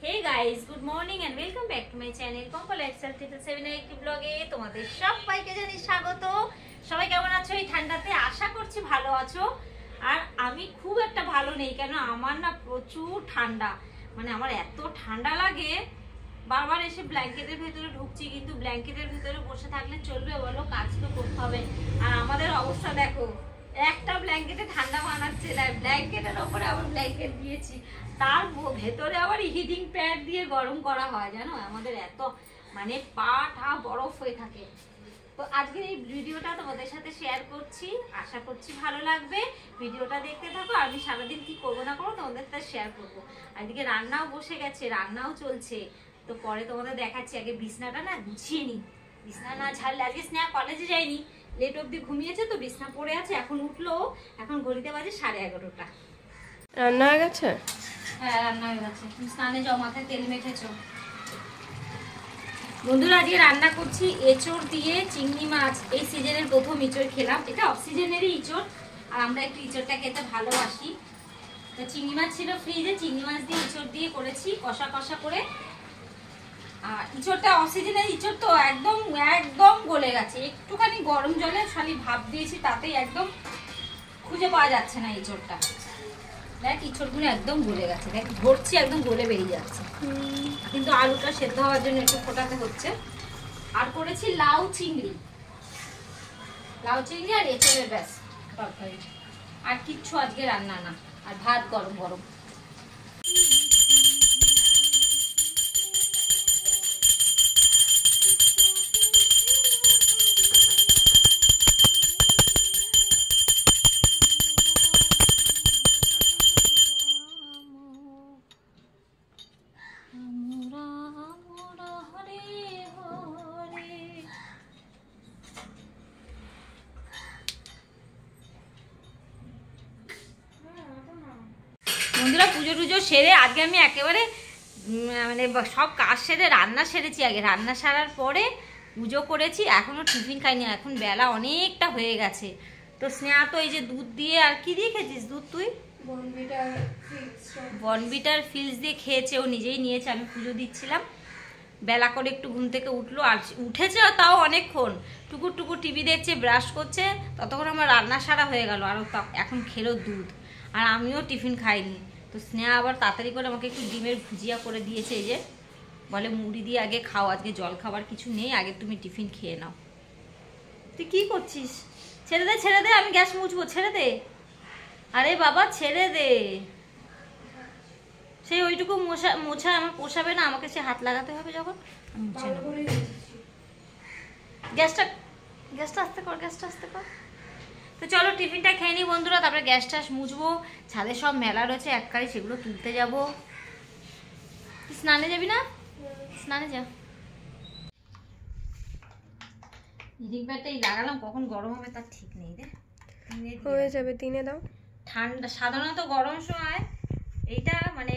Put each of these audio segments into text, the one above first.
Hey guys, good morning and welcome back to my channel Compa Lifestyle 778 ব্লগে তোমাদের সবাইকে জানাই স্বাগত। সবাই কেমন আছো এই ঠান্ডাতে? আশা করছি ভালো আছো। আর আমি খুব একটা ভালো নেই, কেন আমার না প্রচুর ঠান্ডা, মানে আমার এত ঠান্ডা লাগে, বারবার এসে ব্ল্যাঙ্কেটের ভেতরে ঢুকছি, কিন্তু ব্ল্যাঙ্কেটের ভেতরে বসে থাকলে চলবে বলো? কাজ তো করতে হবে। আর আমাদের অবস্থা দেখো, একটা ব্ল্যাঙ্কেটে ঠান্ডা বানাচ্ছে না, ব্ল্যাঙ্কেটের ওপরে আবার ব্ল্যাঙ্কেট দিয়েছি, তার ভেতরে আবার হিটিং প্যাড দিয়ে গরম করা হয়, জানো? আমাদের এত মানে পা টা বরফ হয়ে থাকে। তো আজকের এই ভিডিওটা তোমাদের সাথে শেয়ার করছি, আশা করছি ভালো লাগবে। ভিডিওটা দেখতে থাকো। আমি সারাদিন কি করবো না করবো তোমাদের সাথে শেয়ার করবো। আর এদিকে রান্নাও বসে গেছে, রান্নাও চলছে, তো পরে তোমাদের দেখাচ্ছি। আগে বিছনাটা না গুছিয়ে নি, বিছনা না ঝাড়লে, আজকে স্নেহা কলেজে যায়নি, লেট অব্দি ঘুমিয়েছে, তো বিছনা পড়ে আছে। এখন উঠলো, এখন ঘড়িতে বাজে 11:30। রান্না হয়ে গেছে? হ্যাঁ, রান্না হয়ে গেছে। তুমি স্নানে যাও, মাথায় তেল মেখেছো? বন্ধুরা, আজকে রান্না করছি এঁচড় দিয়ে চিংড়ি মাছ। এই সিজনের প্রথম এঁচড় খেলাম, এটা অফ সিজনেরই এঁচড়, আর আমরা একটু এঁচড়টা খেতে ভালোবাসি। তো চিংড়ি মাছ ছিল ফ্রিজে, চিংড়ি মাছ দিয়ে এঁচড় দিয়ে করেছি কষা কষা করে। আর এঁচড়টা অফ সিজনের এঁচড় তো একদম একদম গলে গেছে। একটুখানি গরম জলে খালি ভাপ দিয়েছি, তাতেই একদম খুঁজে পাওয়া যাচ্ছে না এঁচড়টা। দেখ ইঁচড়গুলো একদম গলে গেছে, দেখ ধরছি একদম গলে বেরিয়ে যাচ্ছে, কিন্তু আলুটা সেদ্ধ হওয়ার জন্য একটু ফোটাতে হচ্ছে। আর করেছি লাউ চিংড়ি, লাউ চিংড়ি আর এঁচড়ের ব্যাস তরকারি, আর কিচ্ছু আজকে রান্না না। আর ভাত গরম গরম। বন্ধুরা, পুজো টুজো সেরে আজকে আমি একেবারে মানে সব কাজ সেরে রান্না সেরেছি। আগে রান্না সারার পরে পুজো করেছি, এখনো টিফিন খাইনি, এখন বেলা অনেকটা হয়ে গেছে। তো স্নেহা তো এই যে দুধ দিয়ে, আর কি দিয়ে খেয়েছিস দুধ তুই? বনবিটার ফিলস দিয়ে খেয়েছে, ও নিজেই নিয়েছে। আমি পুজো দিচ্ছিলাম, বেলা করে একটু ঘুম থেকে উঠলো, আর উঠেছে তাও অনেকক্ষণ, টুকুর টুকুর টিভি দেখছে, ব্রাশ করছে, ততক্ষণ আমার রান্না সারা হয়ে গেল। আর এখন খেলো দুধ, আর আমিও টিফিন খাইনি। তো স্নেহা আবার তাড়াতাড়ি করে আমাকে একটু ডিমের ভুজিয়া করে দিয়েছে, এই যে বলে মুড়ি দিয়ে আগে খাও, আজকে জল খাবার কিছু নেই, আগে তুমি টিফিন খেয়ে নাও। তুই কি করছিস? ছেড়ে দে ছেড়ে দে, আমি গ্যাস মুছবো, ছেড়ে দে। আরে বাবা ছেড়ে দে, সেই ওইটুকু মোছা আমার পোষাবে না, আমাকে সে হাত লাগাতে হবে যখন। গ্যাসটা গ্যাসটা আস্তে কর, গ্যাসটা আস্তে কর। তো চলো টিফিনটা খেয়ে নিই বন্ধুরা, তারপরে গ্যাস ট্যাস মুছবো। ছাদে সব মেলা রয়েছে এককারে, সেগুলো তুলতে যাব। স্নানে যাবি না? স্নানে যা। হিটিং প্যাডটাই লাগালাম, কখন গরম হবে তার ঠিক নেই রে। হয়ে যাবে, দিনে দাও। ঠান্ডা সাধারণত গরম সময় এইটা মানে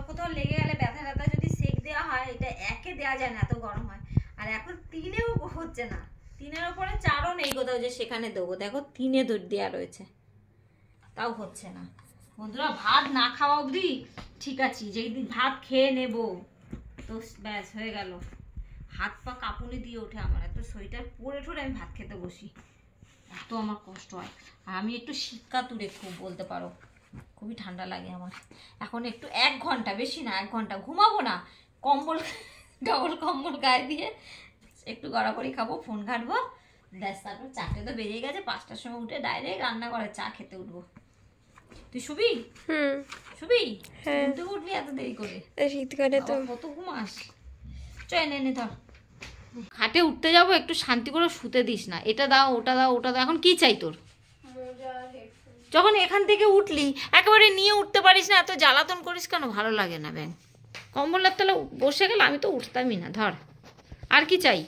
কোথাও লেগে গেলে ব্যথা ব্যথা যদি সেক দেওয়া হয়, এটা একে দেওয়া যায় না, এত গরম হয়। আর এখন তিনেও হচ্ছে না, তিনের ওপরে চারও নেই কোথাও যে সেখানে দেবো। দেখো তিনে দেওয়া রয়েছে, তাও হচ্ছে না। বন্ধুরা, ভাত না খাওয়া অবধি ঠিক আছে, যেই দিন ভাত খেয়ে নেব তো ব্যাস হয়ে গেল। হাত পা কাঁপুনি দিয়ে ওঠে আমার, এত সোয়েটার পরে ঠোরে আমি ভাত খেতে বসি, এত আমার কষ্ট হয়। আর আমি একটু শীতকাতুরে খুব বলতে পারো, খুবই ঠান্ডা লাগে আমার। এখন একটু 1 ঘন্টা, বেশি না 1 ঘন্টা ঘুমাবো না, কম্বল ডবল কম্বল গায়ে দিয়ে একটু গড়াগড়ি খাবো, ফোন ঘাটবো, ব্যাস। তারপর 4টে তো বেজে গেছে, 5টার সময় উঠে ডাইরেক্ট রান্না করে চা খেতে উঠবো। তুই শুবি? শুবি? ঘুমতে উঠবি এত দেরি করে? শীতকালে তো কত ঘুমাস? চল এনে ধর, খাটে উঠতে যাবো, একটু শান্তি করে শুতে দিস না। এটা দাও, ওটা দাও, ওটা দাও। এখন কি চাই তোর? যখন এখান থেকে উঠলি একেবারে নিয়ে উঠতে পারিস না, এত জ্বালাতন করিস কেন? ভালো লাগে না ব্যাং। কম্বলের তলে বসে গেলে আমি তো উঠতামই না। ধর, আর কি চাই?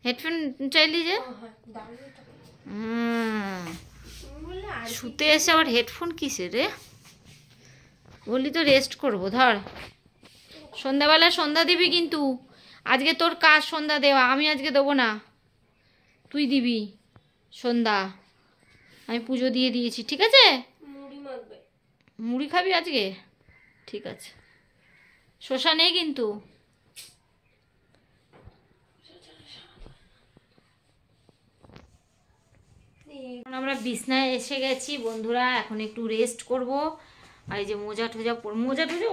হেডফোন চাইলি যে? শুতে এসে আবার হেডফোন কিসে রে? বললি তো রেস্ট করবো। ধর, সন্ধ্যাবেলা সন্ধ্যা দিবি, কিন্তু আজকে তোর কাজ সন্ধ্যা দেওয়া, আমি আজকে দেবো না, তুই দিবি সন্ধ্যা। আমি পুজো দিয়ে দিয়েছি, ঠিক আছে? মুড়ি খাবি আজকে? ঠিক আছে, শসা নেই কিন্তু। এখন আমরা বিছনায় এসে গেছি বন্ধুরা, এখন একটু রেস্ট করব। আর এই যে মোজা টোজা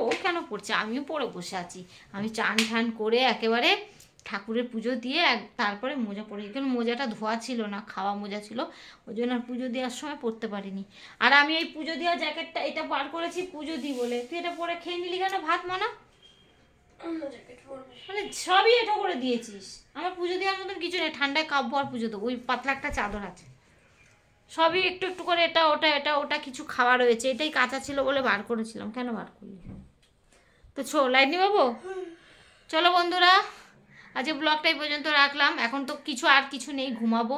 ও কেন পড়ছে, আমিও পরে বসে আছি। আমি চান ঠান করে একেবারে ঠাকুরের পুজো দিয়ে তারপরে মোজা পরে, কারণ মোজাটা ধোয়া ছিল না, খাওয়া মোজা ছিল, ওই জন্য আর পুজো দেওয়ার সময় পরতে পারিনি। আর আমি এই পুজো দেওয়া জ্যাকেটটা এটা বার করেছি পুজো দিই বলে, তুই এটা পরে খেয়ে নিলি কেন ভাত? মানা মানে সবই এটা করে দিয়েছিস, আমার পুজো দেওয়ার মতন কিছু নেই। ঠান্ডায় কাঁপবো আর পুজো দেবো, ওই পাতলা একটা চাদর আছে, সবই একটু একটু করে এটা ওটা কিছু খাওয়া রয়েছে। এটাই কাঁচা ছিল বলে বার করেছিলাম, কেন বার করলি? তো লাইট নি বাবু, চলো বন্ধুরা আজকে ব্লগটা এই পর্যন্ত রাখলাম। এখন তো আর কিছু নেই, ঘুমাবো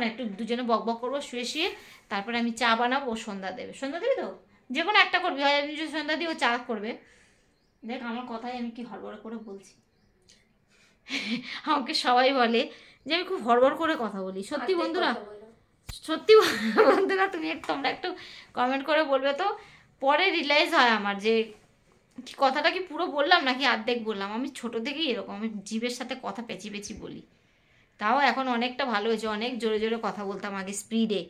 না, একটু দুজনে বক বক করবো শুয়ে। তারপরে আমি চা বানাবো, সন্ধ্যা দিবি তো যে কোনো একটা করবি, হয় আমি যদি সন্ধ্যা দিই ও চা করবে। দেখ আমার কথাই আমি কি হড়বড় করে বলছি। আমাকে সবাই বলে যে আমি খুব হড়বড় করে কথা বলি। সত্যি বন্ধুরা, তোমরা একটু কমেন্ট করে বলবে তো, পরে রিয়েলাইজ হয় আমার যে কথাটা কি পুরো বললাম নাকি অর্ধেক বললাম। আমি ছোট থেকেই এরকম, আমি জিভের সাথে কথা পেঁচি বলি। তাও এখন অনেকটা ভালো হয়েছে, অনেক জোরে জোরে কথা বলতাম আগে, স্পিডে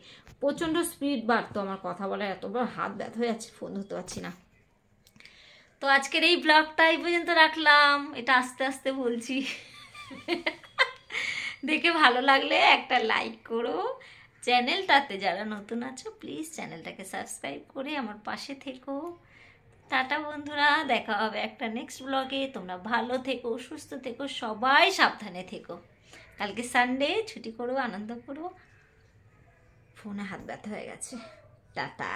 প্রচণ্ড স্পিড বাড়তো আমার কথা বলার, এতবার হাত ব্যথা হয়ে যাচ্ছে, ফোন ধরতে পারছি না। তো আজকের এই ব্লগটা এই পর্যন্ত রাখলাম, এটা আস্তে আস্তে বলছি। দেখে ভালো লাগলে একটা লাইক করো, চ্যানেলটাতে যারা নতুন আছো প্লিজ চ্যানেলটাকে সাবস্ক্রাইব করে আমার পাশে থেকো। টাটা বন্ধুরা, দেখা হবে একটা নেক্সট ব্লগে। তোমরা ভালো থেকো, সুস্থ থেকো, সবাই সাবধানে থেকো। কালকে সানডে, ছুটি করো, আনন্দ করো। ফোনে হাত ব্যথা হয়ে গেছে। টাটা।